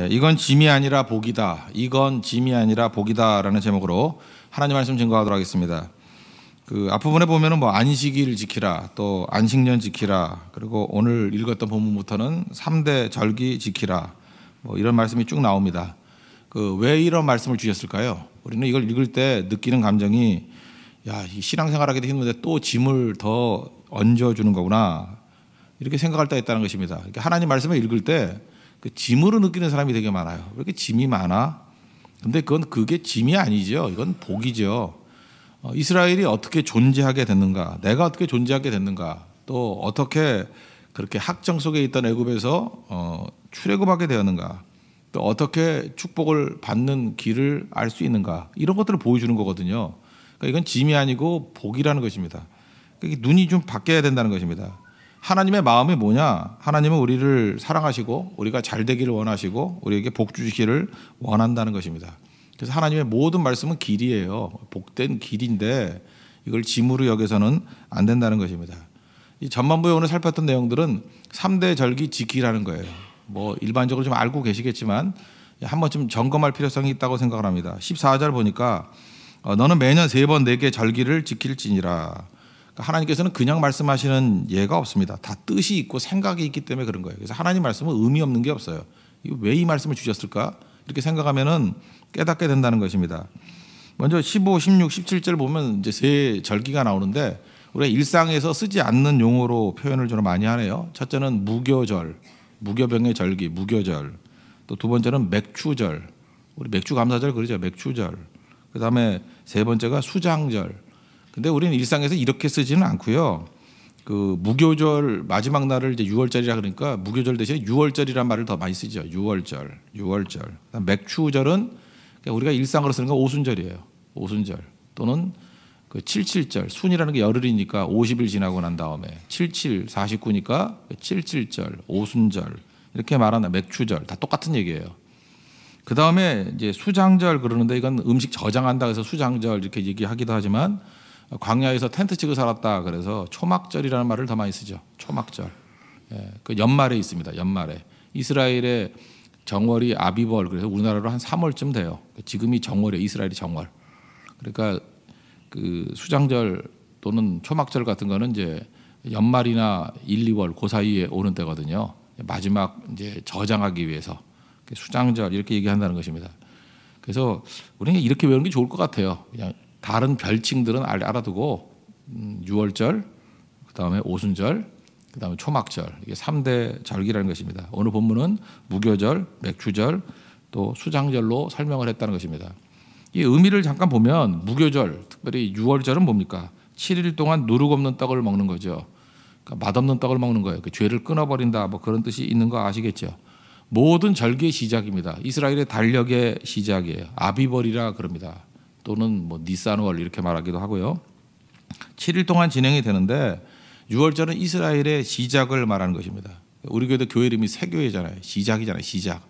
이건 짐이 아니라 복이다. 이건 짐이 아니라 복이다라는 제목으로 하나님 말씀 증거하도록 하겠습니다. 그 앞부분에 보면은 뭐 안식일 지키라, 또 안식년 지키라, 그리고 오늘 읽었던 본문부터는 3대 절기 지키라, 뭐 이런 말씀이 쭉 나옵니다. 그 왜 이런 말씀을 주셨을까요? 우리는 이걸 읽을 때 느끼는 감정이 야, 이 신앙생활하기도 힘든데 또 짐을 더 얹어주는 거구나, 이렇게 생각할 때가 있다는 것입니다. 그러니까 하나님 말씀을 읽을 때 그 짐으로 느끼는 사람이 되게 많아요. 왜 이렇게 짐이 많아? 근데 그게 짐이 아니죠. 이건 복이죠. 이스라엘이 어떻게 존재하게 됐는가, 내가 어떻게 존재하게 됐는가, 또 어떻게 그렇게 학정 속에 있던 애굽에서 출애굽하게 되었는가, 또 어떻게 축복을 받는 길을 알 수 있는가, 이런 것들을 보여주는 거거든요. 그러니까 이건 짐이 아니고 복이라는 것입니다. 그러니까 눈이 좀 바뀌어야 된다는 것입니다. 하나님의 마음이 뭐냐? 하나님은 우리를 사랑하시고 우리가 잘 되기를 원하시고 우리에게 복 주시기를 원한다는 것입니다. 그래서 하나님의 모든 말씀은 길이에요. 복된 길인데 이걸 짐으로 여겨서는 안 된다는 것입니다. 이 전반부에 오늘 살폈던 내용들은 3대 절기 지키라는 거예요. 뭐 일반적으로 좀 알고 계시겠지만 한 번쯤 점검할 필요성이 있다고 생각을 합니다. 14절 보니까 너는 매년 3번 4개 절기를 지킬지니라. 하나님께서는 그냥 말씀하시는 예가 없습니다. 다 뜻이 있고 생각이 있기 때문에 그런 거예요. 그래서 하나님 말씀은 의미 없는 게 없어요. 왜 이 말씀을 주셨을까? 이렇게 생각하면은 깨닫게 된다는 것입니다. 먼저 15, 16, 17절 보면 이제 세 절기가 나오는데 우리가 일상에서 쓰지 않는 용어로 표현을 좀 많이 하네요. 첫째는 무교절, 무교병의 절기, 무교절. 또 두 번째는 맥추절, 우리 맥주 감사절 그러죠, 맥추절. 그 다음에 세 번째가 수장절. 근데 우리는 일상에서 이렇게 쓰지는 않고요. 그 무교절 마지막 날을 이제 6월절이라 그러니까 무교절 대신에 6월절이란 말을 더 많이 쓰죠. 6월절. 그다음 맥추절은 우리가 일상으로 쓰는 건 오순절이에요. 오순절 또는 그 77절. 순이라는 게 열흘이니까 50일 지나고 난 다음에 77, 49니까 77절, 오순절 이렇게 말하는 맥추절 다 똑같은 얘기예요. 그 다음에 이제 수장절 그러는데 이건 음식 저장한다 해서 수장절 이렇게 얘기하기도 하지만 광야에서 텐트 치고 살았다 그래서 초막절이라는 말을 더 많이 쓰죠. 초막절. 그 연말에 있습니다. 연말에 이스라엘의 정월이 아비벌, 그래서 우리나라로 한 3월쯤 돼요. 지금이 정월이에요. 이스라엘이 정월. 그러니까 그 수장절 또는 초막절 같은 거는 이제 연말이나 1, 2월 그 사이에 오는 때거든요. 마지막 이제 저장하기 위해서 수장절 이렇게 얘기한다는 것입니다. 그래서 우리는 이렇게 외우는 게 좋을 것 같아요. 그냥 다른 별칭들은 알아두고 6월절, 그다음에 오순절, 그다음에 초막절, 이게 3대 절기라는 것입니다. 오늘 본문은 무교절, 맥추절, 또 수장절로 설명을 했다는 것입니다. 이 의미를 잠깐 보면 무교절, 특별히 6월절은 뭡니까? 7일 동안 누룩 없는 떡을 먹는 거죠. 그러니까 맛없는 떡을 먹는 거예요. 그 죄를 끊어버린다, 뭐 그런 뜻이 있는 거 아시겠죠? 모든 절기의 시작입니다. 이스라엘의 달력의 시작이에요. 아비벌이라 그럽니다. 또는 뭐 니산월 이렇게 말하기도 하고요. 7일 동안 진행이 되는데 6월절은 이스라엘의 시작을 말하는 것입니다. 우리 교회도 교회 이름이 새교회잖아요. 시작이잖아요. 시작.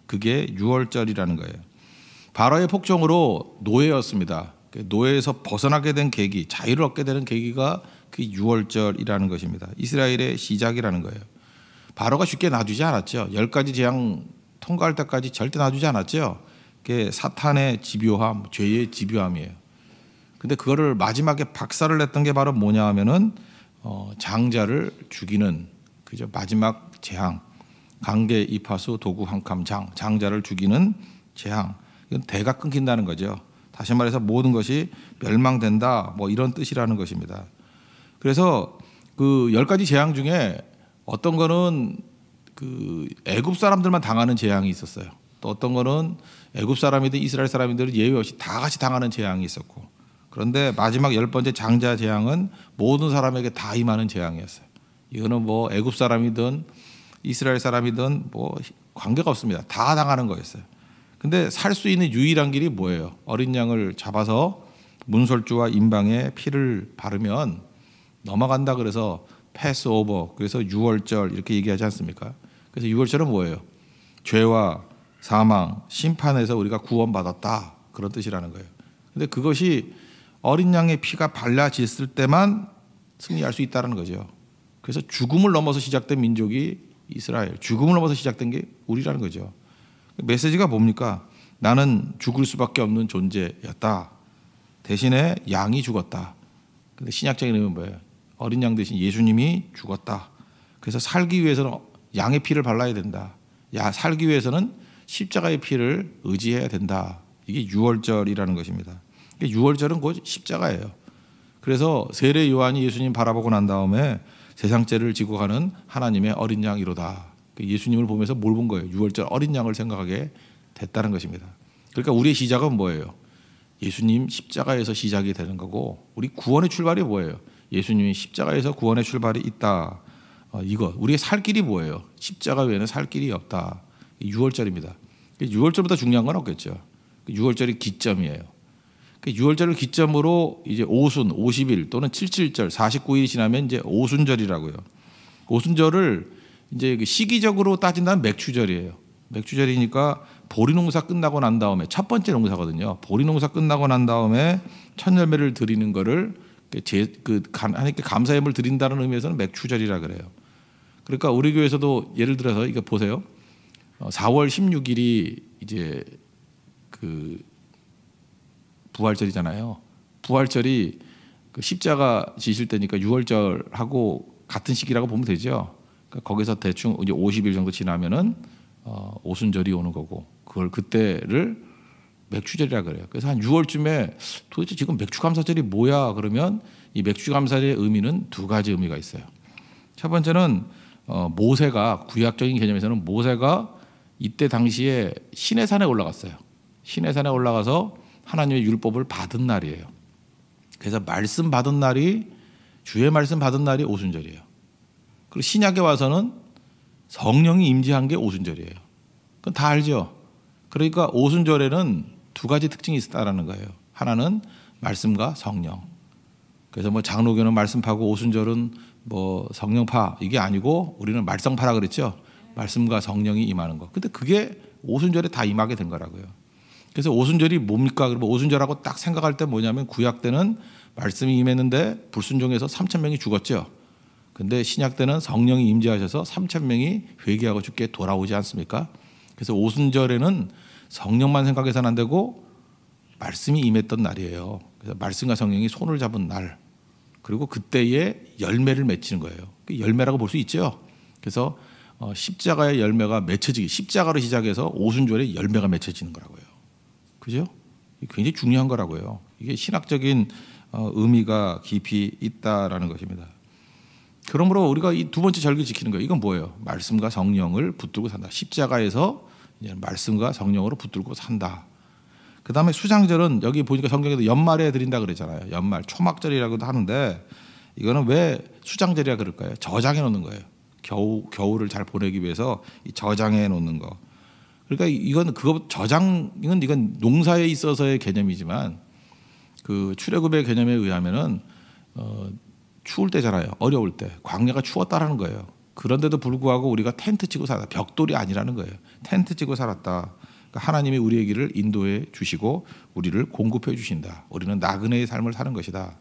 그게 6월절이라는 거예요. 바로의 폭정으로 노예였습니다. 노예에서 벗어나게 된 계기, 자유를 얻게 되는 계기가 그 6월절이라는 것입니다. 이스라엘의 시작이라는 거예요. 바로가 쉽게 놔두지 않았죠. 10가지 재앙 통과할 때까지 절대 놔두지 않았죠. 그게 사탄의 집요함, 죄의 집요함이에요. 근데 그거를 마지막에 박살을 냈던 게 바로 뭐냐 하면은 장자를 죽이는 그죠, 마지막 재앙. 강계 이파수 도구 한캄 장자를 죽이는 재앙. 이건 대가 끊긴다는 거죠. 다시 말해서 모든 것이 멸망된다, 뭐 이런 뜻이라는 것입니다. 그래서 그 10가지 재앙 중에 어떤 거는 그 애굽 사람들만 당하는 재앙이 있었어요. 또 어떤 거는 애굽 사람이든 이스라엘 사람이든 예외 없이 다 같이 당하는 재앙이 있었고, 그런데 마지막 10번째 장자 재앙은 모든 사람에게 다 임하는 재앙이었어요. 이거는 뭐 애굽 사람이든 이스라엘 사람이든 뭐 관계가 없습니다. 다 당하는 거였어요. 근데 살 수 있는 유일한 길이 뭐예요? 어린 양을 잡아서 문설주와 임방에 피를 바르면 넘어간다 그래서 패스 오버, 그래서 6월절 이렇게 얘기하지 않습니까? 그래서 6월절은 뭐예요? 죄와 사망, 심판에서 우리가 구원받았다, 그런 뜻이라는 거예요. 근데 그것이 어린 양의 피가 발라졌을 때만 승리할 수 있다는 거죠. 그래서 죽음을 넘어서 시작된 민족이 이스라엘, 죽음을 넘어서 시작된 게 우리라는 거죠. 메시지가 뭡니까? 나는 죽을 수밖에 없는 존재였다. 대신에 양이 죽었다. 근데 신약적인 의미는 뭐예요? 어린 양 대신 예수님이 죽었다. 그래서 살기 위해서는 양의 피를 발라야 된다. 살기 위해서는 십자가의 피를 의지해야 된다. 이게 유월절이라는 것입니다. 유월절은 곧 십자가예요. 그래서 세례 요한이 예수님 바라보고 난 다음에 세상 죄를 지고 가는 하나님의 어린 양이로다. 예수님을 보면서 뭘 본 거예요? 유월절 어린 양을 생각하게 됐다는 것입니다. 그러니까 우리의 시작은 뭐예요? 예수님 십자가에서 시작이 되는 거고, 우리 구원의 출발이 뭐예요? 예수님이 십자가에서 구원의 출발이 있다. 이거 우리의 살 길이 뭐예요? 십자가 외에는 살 길이 없다. 6월절입니다. 6월절보다 중요한 건 없겠죠. 6월절이 기점이에요. 6월절을 기점으로 이제 오순 50일 또는 77절 49일이 지나면 이제 오순절이라고요. 오순절을 이제 시기적으로 따진다면 맥추절이에요. 맥추절이니까 보리농사 끝나고 난 다음에 첫 번째 농사거든요. 보리농사 끝나고 난 다음에 첫 열매를 드리는 거를 하나님께 감사 예물을 드린다는 의미에서는 맥추절이라 그래요. 그러니까 우리 교회에서도 예를 들어서 이거 보세요. 4월 16일이 이제 그 부활절이잖아요. 부활절이 그 십자가 지실 때니까 6월절하고 같은 시기라고 보면 되죠. 그러니까 거기서 대충 이제 50일 정도 지나면은 오순절이 오는 거고, 그걸 그때를 맥추절이라 그래요. 그래서 한 6월쯤에 도대체 지금 맥추감사절이 뭐야? 그러면 이 맥추감사절의 의미는 두 가지 의미가 있어요. 첫 번째는 모세가, 구약적인 개념에서는 모세가 이때 당시에 시내산에 올라갔어요. 시내산에 올라가서 하나님의 율법을 받은 날이에요. 그래서 말씀 받은 날이, 주의 말씀 받은 날이 오순절이에요. 그리고 신약에 와서는 성령이 임재한 게 오순절이에요. 그건 다 알죠. 그러니까 오순절에는 두 가지 특징이 있다라는 거예요. 하나는 말씀과 성령. 그래서 뭐 장로교는 말씀파고 오순절은 뭐 성령파, 이게 아니고 우리는 말성파라 그랬죠. 말씀과 성령이 임하는 거. 근데 그게 오순절에 다 임하게 된 거라고요. 그래서 오순절이 뭡니까? 그러면 오순절하고 딱 생각할 때 뭐냐면, 구약 때는 말씀이 임했는데 불순종해서 3,000명이 죽었죠. 근데 신약 때는 성령이 임재하셔서 3,000명이 회개하고 죽게 돌아오지 않습니까? 그래서 오순절에는 성령만 생각해서는 안 되고 말씀이 임했던 날이에요. 그래서 말씀과 성령이 손을 잡은 날, 그리고 그때에 열매를 맺히는 거예요. 열매라고 볼 수 있죠. 그래서 십자가의 열매가 맺혀지기, 십자가로 시작해서 오순절에 열매가 맺혀지는 거라고요. 그죠? 굉장히 중요한 거라고요. 이게 신학적인 의미가 깊이 있다라는 것입니다. 그러므로 우리가 이 두 번째 절기 지키는 거예요. 이건 뭐예요? 말씀과 성령을 붙들고 산다. 십자가에서 이제 말씀과 성령으로 붙들고 산다. 그 다음에 수장절은 여기 보니까 성경에도 연말에 드린다 그랬잖아요. 연말, 초막절이라고도 하는데, 이거는 왜 수장절이라 그럴까요? 저장해 놓는 거예요. 겨울을 잘 보내기 위해서 이 저장해 놓는 거. 그러니까 이건 이건 농사에 있어서의 개념이지만, 그 출애굽의 개념에 의하면은 추울 때잖아요. 어려울 때 광야가 추웠다라는 거예요. 그런데도 불구하고 우리가 텐트 치고 살았다. 벽돌이 아니라는 거예요. 텐트 치고 살았다. 그러니까 하나님이 우리의 길을 인도해 주시고 우리를 공급해 주신다. 우리는 나그네의 삶을 사는 것이다.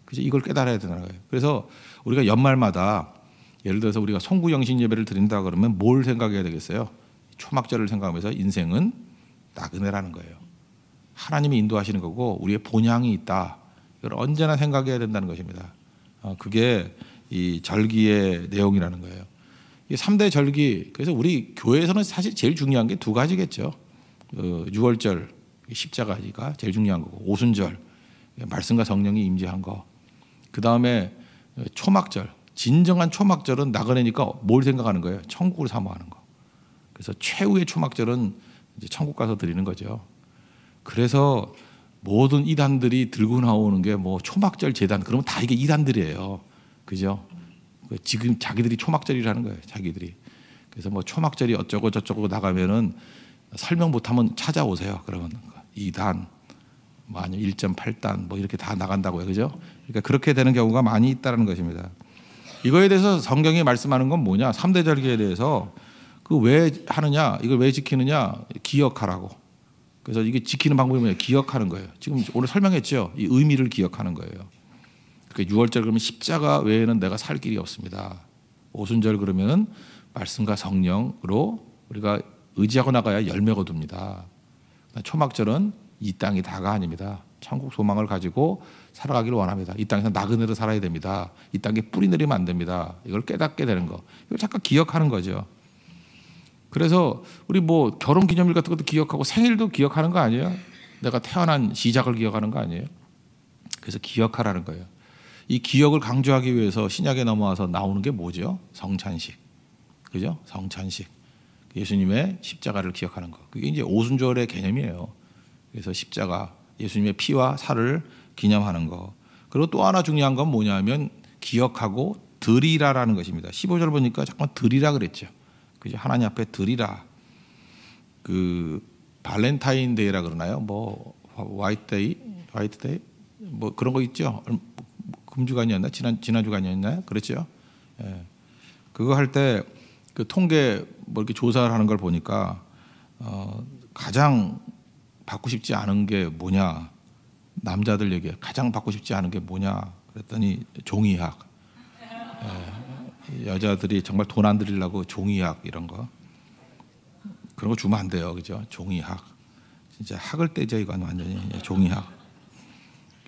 그래서 이걸 깨달아야 되는 거예요. 그래서 우리가 연말마다 예를 들어서 우리가 송구영신 예배를 드린다 그러면 뭘 생각해야 되겠어요? 초막절을 생각하면서 인생은 나그네라는 거예요. 하나님이 인도하시는 거고 우리의 본향이 있다. 이걸 언제나 생각해야 된다는 것입니다. 그게 이 절기의 내용이라는 거예요. 이 3대 절기, 그래서 우리 교회에서는 사실 제일 중요한 게 두 가지겠죠. 6월절 십자가가 제일 중요한 거고, 오순절 말씀과 성령이 임재한 거. 그 다음에 초막절, 진정한 초막절은 나그네니까 뭘 생각하는 거예요? 천국을 사모하는 거. 그래서 최후의 초막절은 이제 천국 가서 드리는 거죠. 그래서 모든 이단들이 들고 나오는 게 뭐 초막절 제단, 그러면 다 이게 이단들이에요. 그죠? 지금 자기들이 초막절이라는 거예요. 자기들이. 그래서 뭐 초막절이 어쩌고 저쩌고 나가면은 설명 못하면 찾아오세요. 그러면 2단, 뭐 아니면 1.8단 뭐 이렇게 다 나간다고요. 그죠? 그러니까 그렇게 되는 경우가 많이 있다는 것입니다. 이거에 대해서 성경이 말씀하는 건 뭐냐? 3대 절기에 대해서 그 왜 하느냐? 이걸 왜 지키느냐? 기억하라고. 그래서 이게 지키는 방법이 뭐냐? 기억하는 거예요. 지금 오늘 설명했죠. 이 의미를 기억하는 거예요. 그러니까 6월절 그러면 십자가 외에는 내가 살 길이 없습니다. 오순절 그러면 말씀과 성령으로 우리가 의지하고 나가야 열매 거둡니다. 초막절은 이 땅이 다가 아닙니다. 천국 소망을 가지고 살아가기를 원합니다. 이 땅에서 나그네로 살아야 됩니다. 이 땅에 뿌리 내리면 안 됩니다. 이걸 깨닫게 되는 거. 이걸 잠깐 기억하는 거죠. 그래서 우리 뭐 결혼 기념일 같은 것도 기억하고 생일도 기억하는 거 아니에요? 내가 태어난 시작을 기억하는 거 아니에요? 그래서 기억하라는 거예요. 이 기억을 강조하기 위해서 신약에 넘어와서 나오는 게 뭐죠? 성찬식. 그죠? 성찬식. 예수님의 십자가를 기억하는 거. 그게 이제 오순절의 개념이에요. 그래서 십자가, 예수님의 피와 살을 기념하는 거. 그리고 또 하나 중요한 건 뭐냐면 기억하고 드리라라는 것입니다. 15절 보니까 잠깐 드리라 그랬죠. 그죠? 하나님 앞에 드리라. 그 발렌타인데이라 그러나요? 뭐 화이트데이 뭐 그런 거 있죠. 금주간이었나? 지난주간이었나요? 그렇죠. 예. 그거 할 때 그 통계 뭐 이렇게 조사를 하는 걸 보니까 가장 받고 싶지 않은 게 뭐냐? 남자들 얘기해. 가장 받고 싶지 않은 게 뭐냐? 그랬더니 종이학. 예. 여자들이 정말 돈 안 들이려고 종이학 이런 거. 그런 거 주면 안 돼요. 그죠? 종이학. 진짜 학을 떼죠, 이건 완전히. 종이학.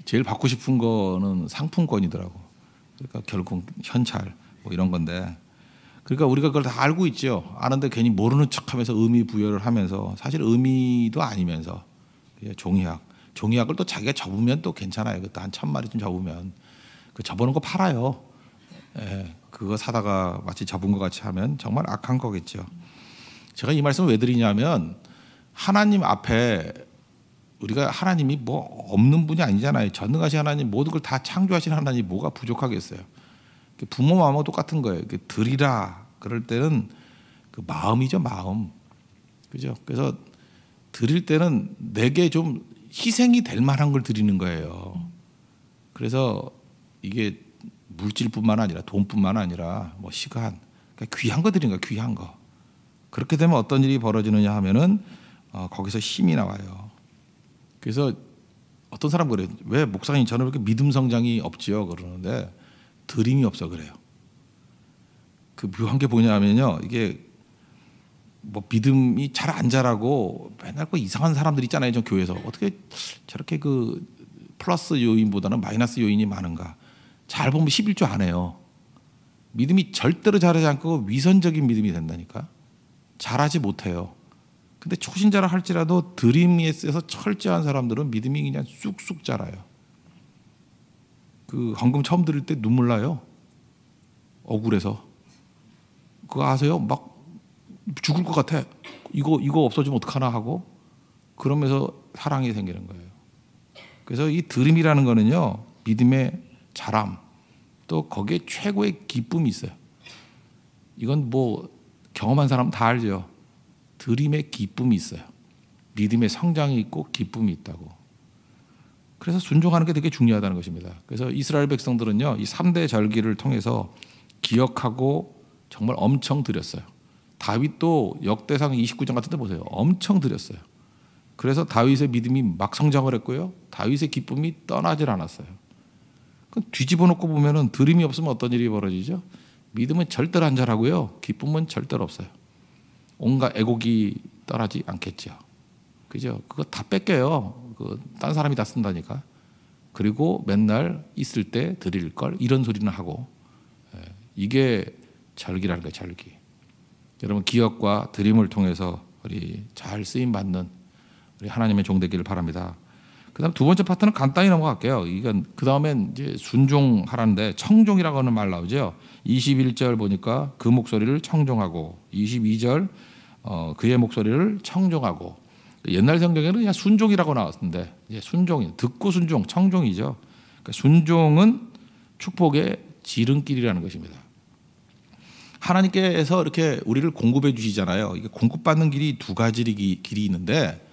제일 받고 싶은 거는 상품권이더라고. 그러니까 결국 현찰 뭐 이런 건데. 그러니까 우리가 그걸 다 알고 있죠. 아는데 괜히 모르는 척하면서 의미 부여를 하면서 사실 의미도 아니면서 종이학. 종이학을 또 자기가 접으면 또 괜찮아요. 그것도 한 1,000마리 좀 접으면 그 접어놓은 거 팔아요. 예, 그거 사다가 마치 접은 것 같이 하면 정말 악한 거겠죠. 제가 이 말씀을 왜 드리냐면 하나님 앞에 우리가 하나님이 뭐 없는 분이 아니잖아요. 전능하신 하나님 모든 걸 다 창조하신 하나님 뭐가 부족하겠어요. 부모 마음하고 똑같은 거예요. 드리라 그럴 때는 그 마음이죠, 마음. 그죠? 그래서 드릴 때는 내게 좀 희생이 될 만한 걸 드리는 거예요. 그래서 이게 물질뿐만 아니라 돈뿐만 아니라 뭐 시간, 그러니까 귀한 거 드리는 거예요. 귀한 거. 그렇게 되면 어떤 일이 벌어지느냐 하면은 거기서 힘이 나와요. 그래서 어떤 사람 그래요. 왜 목사님 저는 이렇게 믿음 성장이 없지요? 그러는데 드림이 없어 그래요. 그 묘한 게 뭐냐면요. 이게 뭐 믿음이 잘 안 자라고 맨날 그 이상한 사람들 있잖아요. 좀 교회에서 어떻게 저렇게 그 플러스 요인보다는 마이너스 요인이 많은가. 잘 보면 11조 안 해요. 믿음이 절대로 자라지 않고 위선적인 믿음이 된다니까. 잘하지 못해요. 근데 초신자라 할지라도 드림에 있어서 철저한 사람들은 믿음이 그냥 쑥쑥 자라요. 그 헌금 처음 드릴 때 눈물 나요. 억울해서. 그거 아세요? 막 죽을 것 같아. 이거 없어지면 어떡하나 하고 그러면서 사랑이 생기는 거예요. 그래서 이 드림이라는 거는요. 믿음의 자람 또 거기에 최고의 기쁨이 있어요. 이건 뭐 경험한 사람 다 알죠. 드림의 기쁨이 있어요. 믿음의 성장이 있고 기쁨이 있다고. 그래서 순종하는 게 되게 중요하다는 것입니다. 그래서 이스라엘 백성들은요, 이 3대 절기를 통해서 기억하고 정말 엄청 드렸어요. 다윗도 역대상 29장 같은 데 보세요. 엄청 드렸어요. 그래서 다윗의 믿음이 막 성장을 했고요. 다윗의 기쁨이 떠나질 않았어요. 뒤집어 놓고 보면은 드림이 없으면 어떤 일이 벌어지죠? 믿음은 절대로 안 자라고요. 기쁨은 절대로 없어요. 온갖 애곡이 떠나지 않겠죠. 그죠? 그거 다 뺏겨요. 딴 사람이 다 쓴다니까. 그리고 맨날 있을 때 드릴 걸 이런 소리는 하고. 이게 절기라는 거예요. 절기. 여러분 기억과 드림을 통해서 우리 잘 쓰임 받는 우리 하나님의 종 되기를 바랍니다. 그다음 두 번째 파트는 간단히 넘어갈게요. 이건 그 다음엔 이제 순종하라는데 청종이라고 하는 말 나오죠. 21절 보니까 그 목소리를 청종하고 22절 그의 목소리를 청종하고 옛날 성경에는 그냥 순종이라고 나왔는데 순종이 듣고 순종 청종이죠. 그러니까 순종은 축복의 지름길이라는 것입니다. 하나님께서 이렇게 우리를 공급해 주시잖아요. 이게 공급받는 길이 두 가지 길이 있는데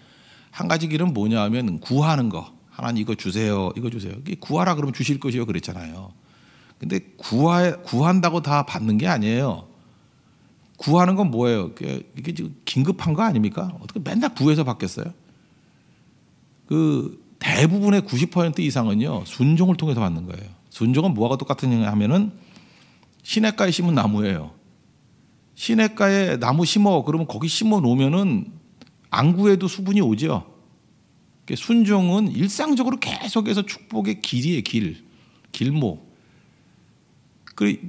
한 가지 길은 뭐냐 하면 구하는 거. 하나님 이거 주세요. 이거 주세요. 이게 구하라 그러면 주실 것이요 그랬잖아요. 근데 구한다고 다 받는 게 아니에요. 구하는 건 뭐예요? 이게 지금 긴급한 거 아닙니까? 어떻게 맨날 구해서 받겠어요? 그 대부분의 90% 이상은요 순종을 통해서 받는 거예요. 순종은 뭐하고 똑같으냐 하면은 시냇가에 심은 나무예요. 시냇가에 나무 심어 그러면 거기 심어 놓으면은 안 구해도 수분이 오죠. 순종은 일상적으로 계속해서 축복의 길이에요. 길목.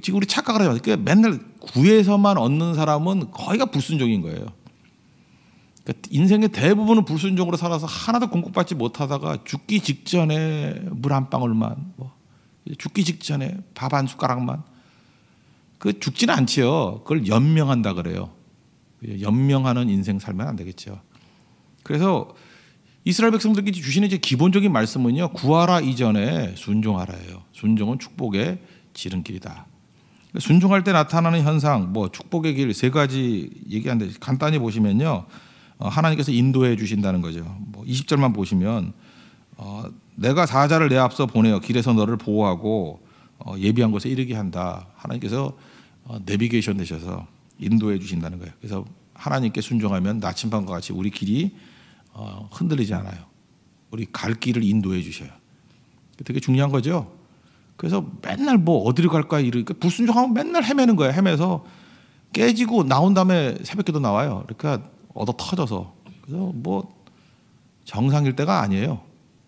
지금 우리 착각을 해요. 그러니까 맨날 구해서만 얻는 사람은 거의가 불순종인 거예요. 그러니까 인생의 대부분은 불순종으로 살아서 하나도 공급받지 못하다가 죽기 직전에 물 한 방울만, 죽기 직전에 밥 한 숟가락만. 죽지는 않지요. 그걸 연명한다 그래요. 연명하는 인생 살면 안 되겠죠. 그래서 이스라엘 백성들에게 주시는 이제 기본적인 말씀은요, 구하라 이전에 순종하라예요. 순종은 축복의 지름길이다. 순종할 때 나타나는 현상, 축복의 길 세 가지 얘기하는데 간단히 보시면요, 하나님께서 인도해 주신다는 거죠. 20절만 보시면 내가 사자를 내 앞서 보내어 길에서 너를 보호하고 예비한 곳에 이르게 한다. 하나님께서 내비게이션 되셔서 인도해 주신다는 거예요. 그래서 하나님께 순종하면 나침반과 같이 우리 길이 흔들리지 않아요. 우리 갈 길을 인도해 주셔요. 되게 중요한 거죠. 그래서 맨날 어디로 갈까 이러니까 불순종하면 맨날 헤매는 거예요. 헤매서 깨지고 나온 다음에 새벽기도 나와요. 그러니까 얻어 터져서. 그래서 정상일 때가 아니에요.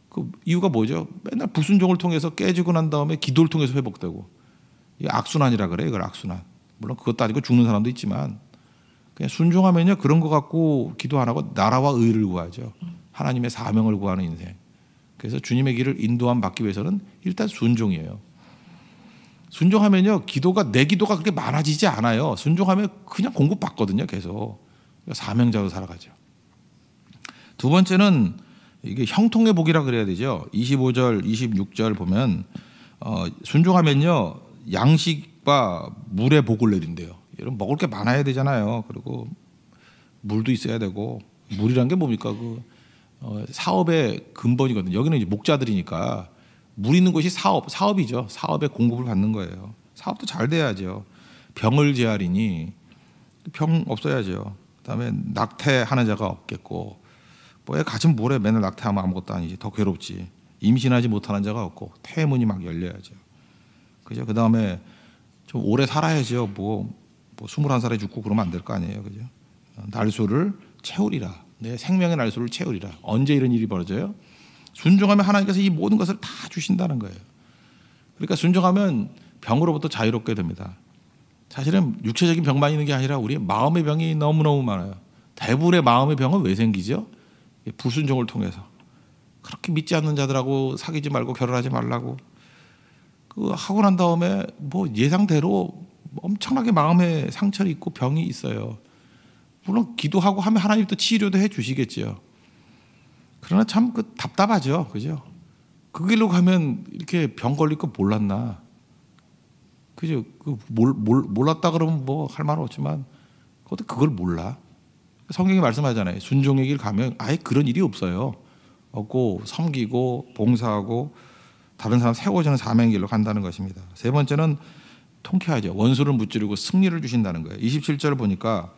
그 이유가 뭐죠? 맨날 불순종을 통해서 깨지고 난 다음에 기도를 통해서 회복되고. 이게 악순환이라 그래요. 이걸 악순환. 물론 그것도 아니고 죽는 사람도 있지만 그냥 순종하면요, 그런 거 갖고 기도 안 하고 나라와 의를 구하죠. 하나님의 사명을 구하는 인생. 그래서 주님의 길을 인도함 받기 위해서는 일단 순종이에요. 순종하면요, 내 기도가 그렇게 많아지지 않아요. 순종하면 그냥 공급받거든요, 계속. 사명자로 살아가죠. 두 번째는 이게 형통의 복이라 그래야 되죠. 25절, 26절 보면 순종하면요, 양식과 물의 복을 내린대요. 여러분 먹을 게 많아야 되잖아요. 그리고 물도 있어야 되고, 물이란 게 뭡니까? 사업의 근본이거든요. 여기는 이제 목자들이니까 물 있는 곳이 사업이죠. 사업의 공급을 받는 거예요. 사업도 잘 돼야죠. 병을 제하리니 병 없어야죠. 그다음에 낙태하는 자가 없겠고, 가진 뭐래 맨날 낙태하면 아무것도 아니지. 더 괴롭지. 임신하지 못하는 자가 없고 태문이 막 열려야죠. 그죠? 그다음에 좀 오래 살아야죠. 21살에 죽고 그러면 안 될 거 아니에요. 그죠? 날수를 채우리라. 내 생명의 날수를 채우리라. 언제 이런 일이 벌어져요? 순종하면 하나님께서 이 모든 것을 다 주신다는 거예요. 그러니까 순종하면 병으로부터 자유롭게 됩니다. 사실은 육체적인 병만 있는 게 아니라 우리 마음의 병이 너무너무 많아요. 대부분의 마음의 병은 왜 생기죠? 불순종을 통해서. 그렇게 믿지 않는 자들하고 사귀지 말고 결혼하지 말라고 하고 난 다음에 예상대로 엄청나게 마음에 상처를 입고 병이 있어요. 물론 기도하고 하면 하나님 또 치료도 해 주시겠죠. 그러나 참 답답하죠. 그죠? 그 길로 가면 이렇게 병 걸릴 거 몰랐나. 그죠? 몰랐다 그러면 할 말은 없지만 그걸 몰라. 성경이 말씀하잖아요. 순종의 길 가면 아예 그런 일이 없어요. 얻고 섬기고 봉사하고 다른 사람 세워지는 사명의 길로 간다는 것입니다. 세 번째는 통쾌하죠. 원수를 무찌르고 승리를 주신다는 거예요. 27절 보니까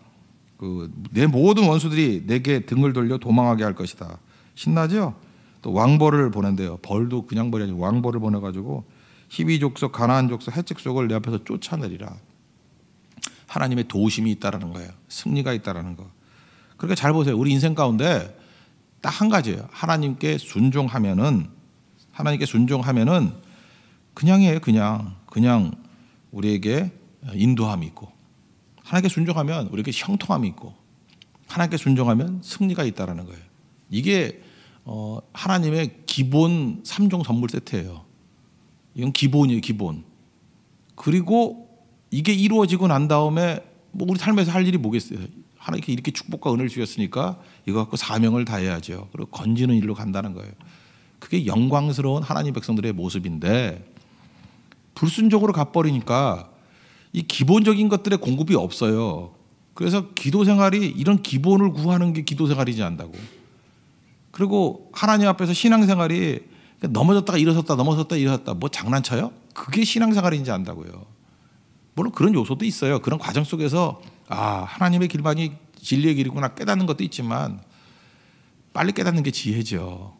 내 모든 원수들이 내게 등을 돌려 도망하게 할 것이다. 신나죠? 또 왕벌을 보낸대요. 벌도 그냥 벌이 아니고 왕벌을 보내가지고 히비 족속, 가나안 족속, 헷 족속을 내 앞에서 쫓아내리라. 하나님의 도우심이 있다라는 거예요. 승리가 있다라는 거. 그러니까 잘 보세요. 우리 인생 가운데 딱 한 가지예요. 하나님께 순종하면은 그냥이에요. 그냥 우리에게 인도함이 있고, 하나님께 순종하면 우리에게 형통함이 있고, 하나님께 순종하면 승리가 있다라는 거예요. 이게 하나님의 기본 3종 선물 세트예요. 이건 기본이에요, 기본. 그리고 이게 이루어지고 난 다음에 우리 삶에서 할 일이 뭐겠어요? 하나님께 이렇게 축복과 은혜를 주셨으니까 이거 갖고 사명을 다해야죠. 그리고 건지는 일로 간다는 거예요. 그게 영광스러운 하나님 백성들의 모습인데, 불순종으로 가버리니까 이 기본적인 것들의 공급이 없어요. 그래서 기도 생활이 이런 기본을 구하는 게 기도 생활이지 않다고. 그리고 하나님 앞에서 신앙생활이 넘어졌다가 일어섰다 넘어졌다 일어섰다 장난쳐요? 그게 신앙생활인지 안다고요. 물론 그런 요소도 있어요. 그런 과정 속에서 하나님의 길만이 진리의 길이구나 깨닫는 것도 있지만, 빨리 깨닫는 게 지혜죠.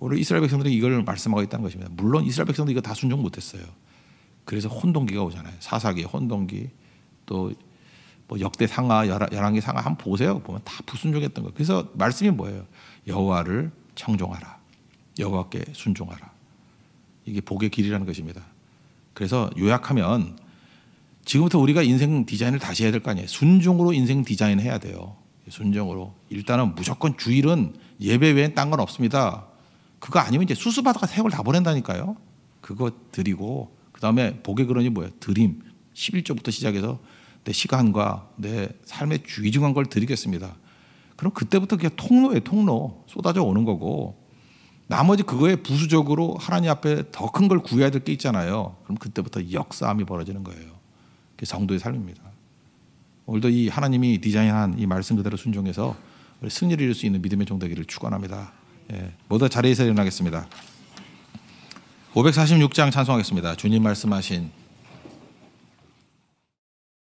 오늘 이스라엘 백성들이 이걸 말씀하고 있다는 것입니다. 물론 이스라엘 백성들이 이거 다 순종 못했어요. 그래서 혼동기가 오잖아요. 사사기, 혼동기, 또 뭐 역대 상하 열왕기 상하 한번 보세요. 보면 다 불순종했던 거예요. 그래서 말씀이 뭐예요? 여호와를 청종하라. 여호와께 순종하라. 이게 복의 길이라는 것입니다. 그래서 요약하면 지금부터 우리가 인생 디자인을 다시 해야 될 거 아니에요. 순종으로 인생 디자인 해야 돼요. 순종으로. 일단은 무조건 주일은 예배 외엔 딴 건 없습니다. 그거 아니면 이제 수수받아가 세월 다 보낸다니까요. 그거 드리고 그다음에 복의 근원이 뭐예요? 드림. 11조부터 시작해서 내 시간과 내 삶의 귀중한 걸 드리겠습니다. 그럼 그때부터 그냥 통로예요. 통로. 쏟아져 오는 거고 나머지 그거에 부수적으로 하나님 앞에 더 큰 걸 구해야 될 게 있잖아요. 그럼 그때부터 역사함이 벌어지는 거예요. 그게 성도의 삶입니다. 오늘도 이 하나님이 디자인한 이 말씀 그대로 순종해서 승리를 이룰 수 있는 믿음의 종 되기를 축원합니다. 예, 모두 자리에서 일어나겠습니다. 546장 찬송하겠습니다. 주님 말씀하신